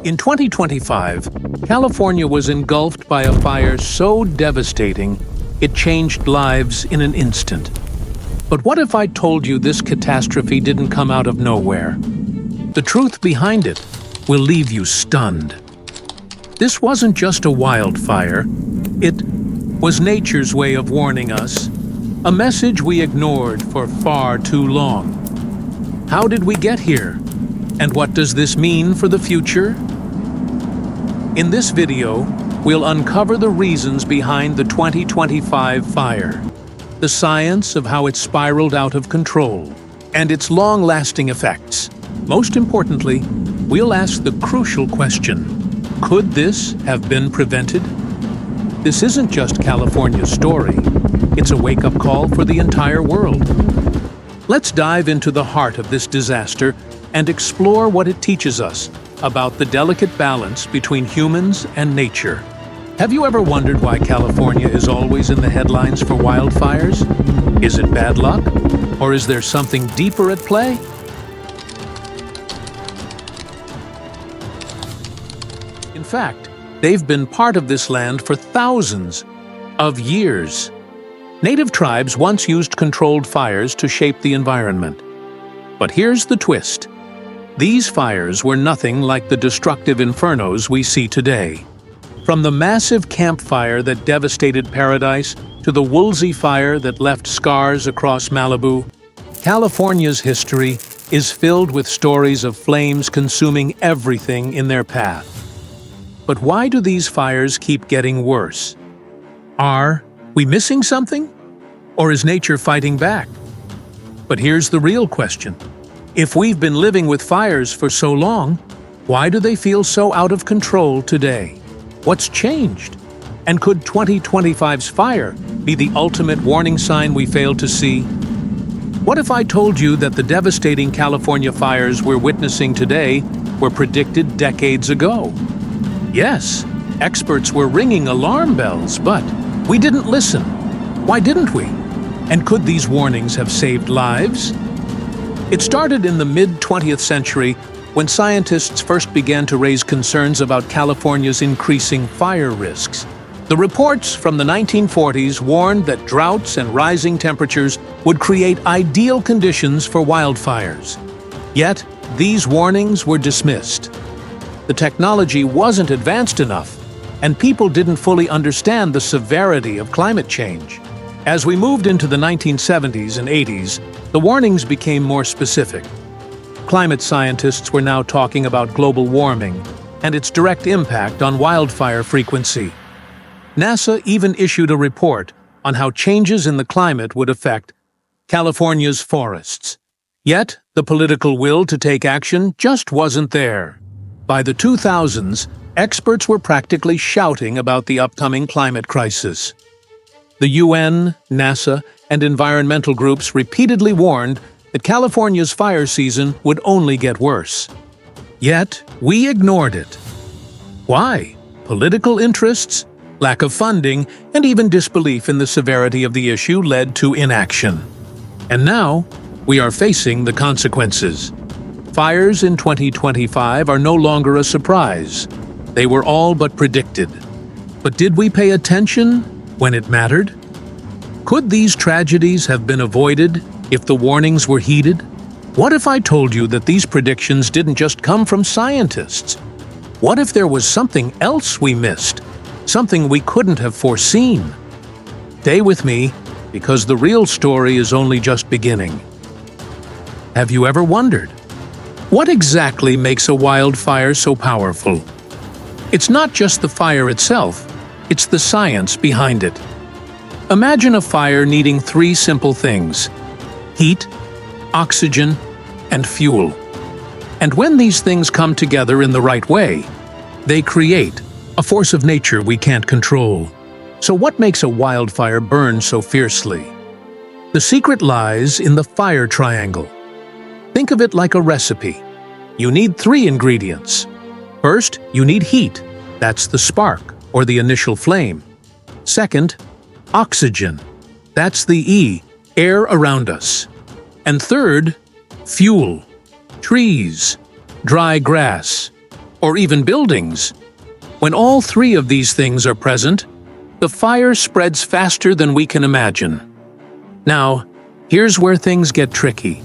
In 2025, California was engulfed by a fire so devastating it changed lives in an instant. But what if I told you this catastrophe didn't come out of nowhere? The truth behind it will leave you stunned. This wasn't just a wildfire. It was nature's way of warning us, a message we ignored for far too long. How did we get here? And what does this mean for the future? In this video, we'll uncover the reasons behind the 2025 fire, the science of how it spiraled out of control, and its long-lasting effects. Most importantly, we'll ask the crucial question: could this have been prevented? This isn't just California's story. It's a wake-up call for the entire world. Let's dive into the heart of this disaster and explore what it teaches us about the delicate balance between humans and nature. Have you ever wondered why California is always in the headlines for wildfires? Is it bad luck? Or is there something deeper at play? In fact, they've been part of this land for thousands of years. Native tribes once used controlled fires to shape the environment. But here's the twist. These fires were nothing like the destructive infernos we see today. From the massive campfire that devastated Paradise to the Woolsey fire that left scars across Malibu, California's history is filled with stories of flames consuming everything in their path. But why do these fires keep getting worse? Are we missing something? Or is nature fighting back? But here's the real question. If we've been living with fires for so long, why do they feel so out of control today? What's changed? And could 2025's fire be the ultimate warning sign we failed to see? What if I told you that the devastating California fires we're witnessing today were predicted decades ago? Yes, experts were ringing alarm bells, but we didn't listen. Why didn't we? And could these warnings have saved lives? It started in the mid-20th century when scientists first began to raise concerns about California's increasing fire risks. The reports from the 1940s warned that droughts and rising temperatures would create ideal conditions for wildfires. Yet, these warnings were dismissed. The technology wasn't advanced enough, and people didn't fully understand the severity of climate change. As we moved into the 1970s and 80s, the warnings became more specific. Climate scientists were now talking about global warming and its direct impact on wildfire frequency. NASA even issued a report on how changes in the climate would affect California's forests. Yet, the political will to take action just wasn't there. By the 2000s, experts were practically shouting about the upcoming climate crisis. The UN, NASA, and environmental groups repeatedly warned that California's fire season would only get worse. Yet, we ignored it. Why? Political interests, lack of funding, and even disbelief in the severity of the issue led to inaction. And now, we are facing the consequences. Fires in 2025 are no longer a surprise. They were all but predicted. But did we pay attention when it mattered? Could these tragedies have been avoided if the warnings were heeded? What if I told you that these predictions didn't just come from scientists? What if there was something else we missed? Something we couldn't have foreseen? Stay with me, because the real story is only just beginning. Have you ever wondered, what exactly makes a wildfire so powerful? It's not just the fire itself, it's the science behind it. Imagine a fire needing three simple things: heat, oxygen, and fuel. And when these things come together in the right way, they create a force of nature we can't control. So what makes a wildfire burn so fiercely? The secret lies in the fire triangle. Think of it like a recipe. You need three ingredients. First, you need heat. That's the spark, or the initial flame. Second, oxygen. That's the E, air around us. And third, fuel. Trees, dry grass, or even buildings. When all three of these things are present, the fire spreads faster than we can imagine. Now, here's where things get tricky.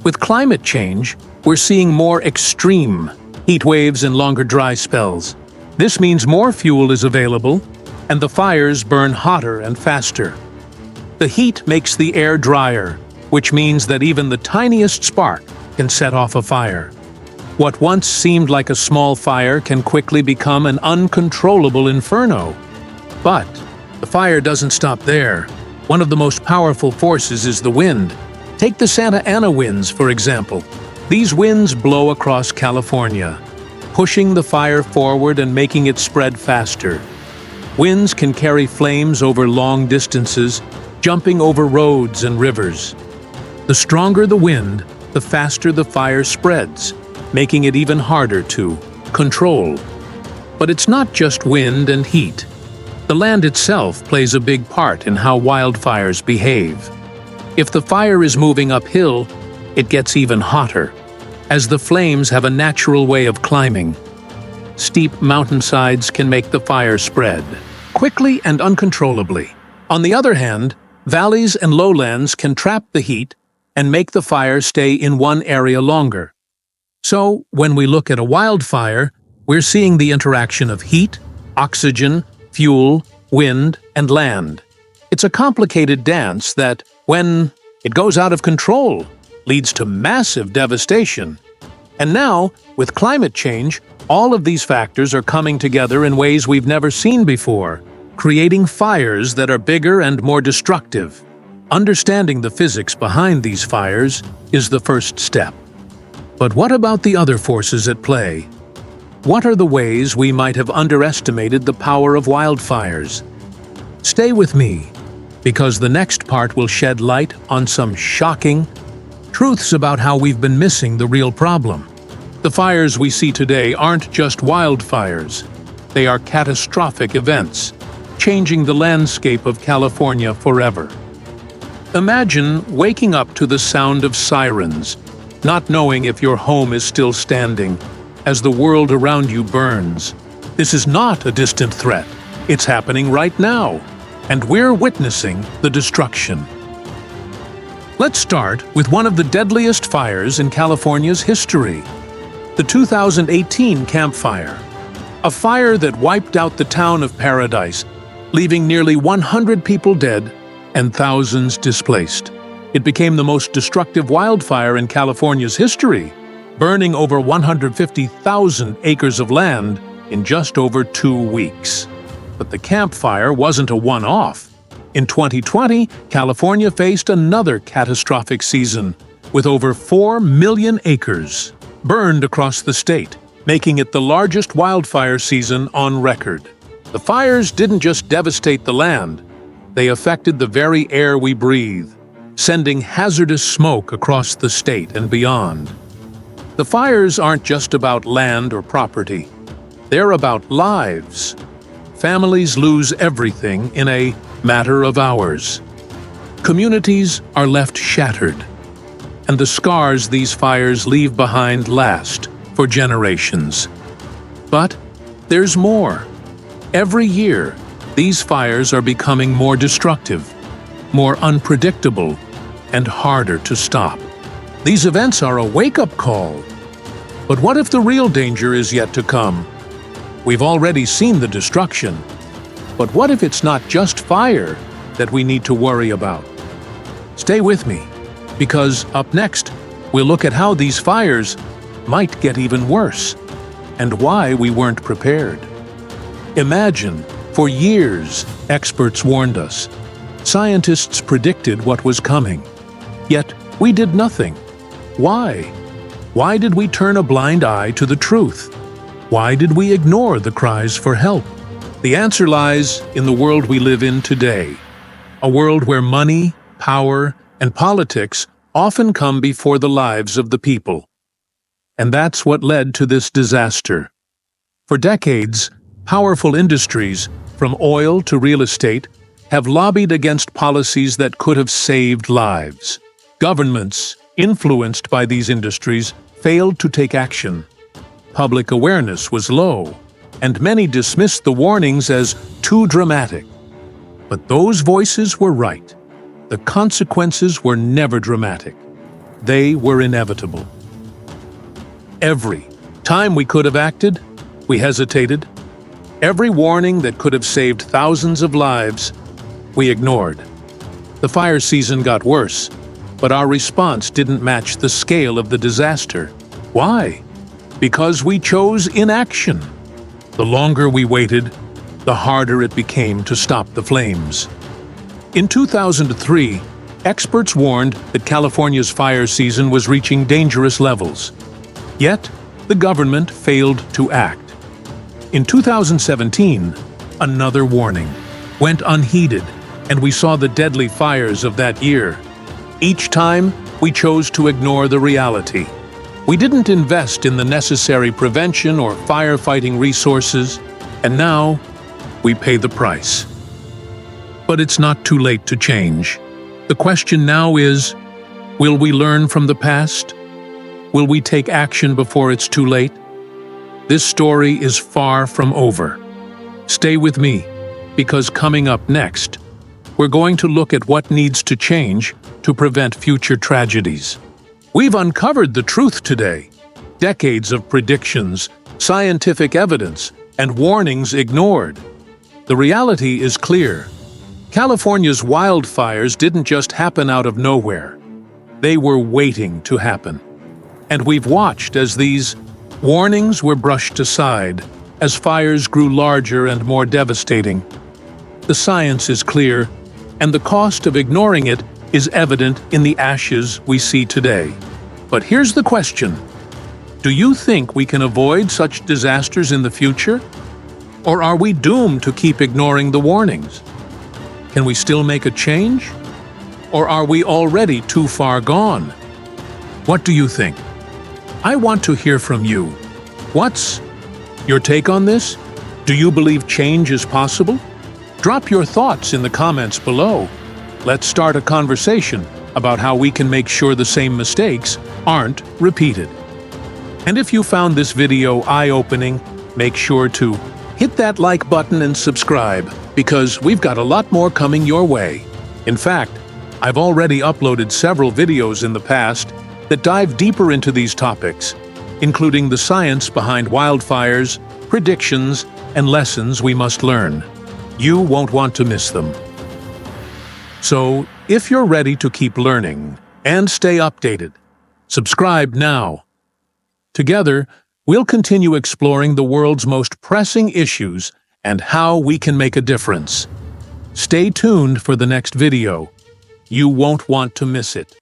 With climate change, we're seeing more extreme heat waves and longer dry spells. This means more fuel is available, and the fires burn hotter and faster. The heat makes the air drier, which means that even the tiniest spark can set off a fire. What once seemed like a small fire can quickly become an uncontrollable inferno. But the fire doesn't stop there. One of the most powerful forces is the wind. Take the Santa Ana winds, for example. These winds blow across California, pushing the fire forward and making it spread faster. Winds can carry flames over long distances, jumping over roads and rivers. The stronger the wind, the faster the fire spreads, making it even harder to control. But it's not just wind and heat. The land itself plays a big part in how wildfires behave. If the fire is moving uphill, it gets even hotter, as the flames have a natural way of climbing. Steep mountainsides can make the fire spread quickly and uncontrollably. On the other hand, valleys and lowlands can trap the heat and make the fire stay in one area longer. So, when we look at a wildfire, we're seeing the interaction of heat, oxygen, fuel, wind, and land. It's a complicated dance that, when it goes out of control, leads to massive devastation. And now, with climate change, all of these factors are coming together in ways we've never seen before, creating fires that are bigger and more destructive. Understanding the physics behind these fires is the first step. But what about the other forces at play? What are the ways we might have underestimated the power of wildfires? Stay with me, because the next part will shed light on some shocking truths about how we've been missing the real problem. The fires we see today aren't just wildfires. They are catastrophic events, changing the landscape of California forever. Imagine waking up to the sound of sirens, not knowing if your home is still standing, as the world around you burns. This is not a distant threat. It's happening right now, and we're witnessing the destruction. Let's start with one of the deadliest fires in California's history, the 2018 Camp Fire. A fire that wiped out the town of Paradise, leaving nearly 100 people dead and thousands displaced. It became the most destructive wildfire in California's history, burning over 150,000 acres of land in just over 2 weeks. But the Camp Fire wasn't a one-off. In 2020, California faced another catastrophic season, with over 4 million acres burned across the state, making it the largest wildfire season on record. The fires didn't just devastate the land, they affected the very air we breathe, sending hazardous smoke across the state and beyond. The fires aren't just about land or property. They're about lives. Families lose everything in a matter of hours. Communities are left shattered, and the scars these fires leave behind last for generations. But there's more. Every year, these fires are becoming more destructive, more unpredictable, and harder to stop. These events are a wake-up call. But what if the real danger is yet to come? We've already seen the destruction. But what if it's not just fire that we need to worry about? Stay with me, because up next, we'll look at how these fires might get even worse, and why we weren't prepared. Imagine, for years, experts warned us. Scientists predicted what was coming. Yet, we did nothing. Why? Why did we turn a blind eye to the truth? Why did we ignore the cries for help? The answer lies in the world we live in today, a world where money, power, and politics often come before the lives of the people. And that's what led to this disaster. For decades, powerful industries, from oil to real estate, have lobbied against policies that could have saved lives. Governments, influenced by these industries, failed to take action. Public awareness was low, and many dismissed the warnings as too dramatic. But those voices were right. The consequences were never dramatic. They were inevitable. Every time we could have acted, we hesitated. Every warning that could have saved thousands of lives, we ignored. The fire season got worse, but our response didn't match the scale of the disaster. Why? Because we chose inaction. The longer we waited, the harder it became to stop the flames. In 2003, experts warned that California's fire season was reaching dangerous levels. Yet, the government failed to act. In 2017, another warning went unheeded, and we saw the deadly fires of that year. Each time, we chose to ignore the reality. We didn't invest in the necessary prevention or firefighting resources, and now we pay the price. But it's not too late to change. The question now is, will we learn from the past? Will we take action before it's too late? This story is far from over. Stay with me, because coming up next, we're going to look at what needs to change to prevent future tragedies. We've uncovered the truth today. Decades of predictions, scientific evidence, and warnings ignored. The reality is clear. California's wildfires didn't just happen out of nowhere. They were waiting to happen. And we've watched as these warnings were brushed aside, as fires grew larger and more devastating. The science is clear, and the cost of ignoring it is evident in the ashes we see today. But here's the question. Do you think we can avoid such disasters in the future? Or are we doomed to keep ignoring the warnings? Can we still make a change? Or are we already too far gone? What do you think? I want to hear from you. What's your take on this? Do you believe change is possible? Drop your thoughts in the comments below. Let's start a conversation about how we can make sure the same mistakes aren't repeated. And if you found this video eye-opening, make sure to hit that like button and subscribe, because we've got a lot more coming your way. In fact, I've already uploaded several videos in the past that dive deeper into these topics, including the science behind wildfires, predictions, and lessons we must learn. You won't want to miss them. So, if you're ready to keep learning and stay updated, subscribe now. Together, we'll continue exploring the world's most pressing issues and how we can make a difference. Stay tuned for the next video. You won't want to miss it.